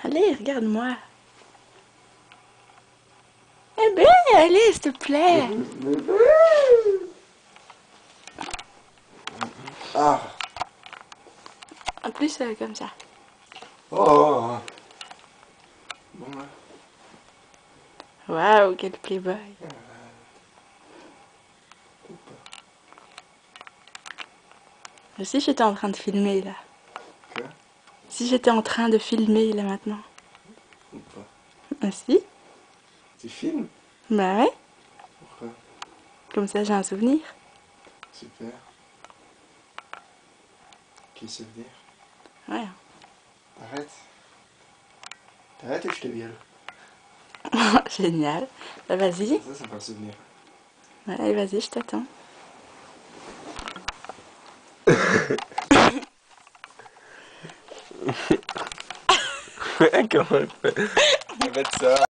Allez, regarde-moi. Eh ben, allez, s'il te plaît. Ah. En plus, comme ça. Oh. Bon, là. Waouh, quel playboy. Si j'étais en train de filmer, là. Quoi? Si j'étais en train de filmer, là, maintenant. Ou pas? Ah si? Tu filmes? Bah ouais. Pourquoi? Comme ça, j'ai un souvenir. Super. Quel souvenir? Ouais. Arrête. T'arrêtes ou je te viole? Génial. Bah vas-y. Ça, c'est pas le souvenir. Ouais, vas-y, je t'attends. Comment elle fait? Elle va de ça.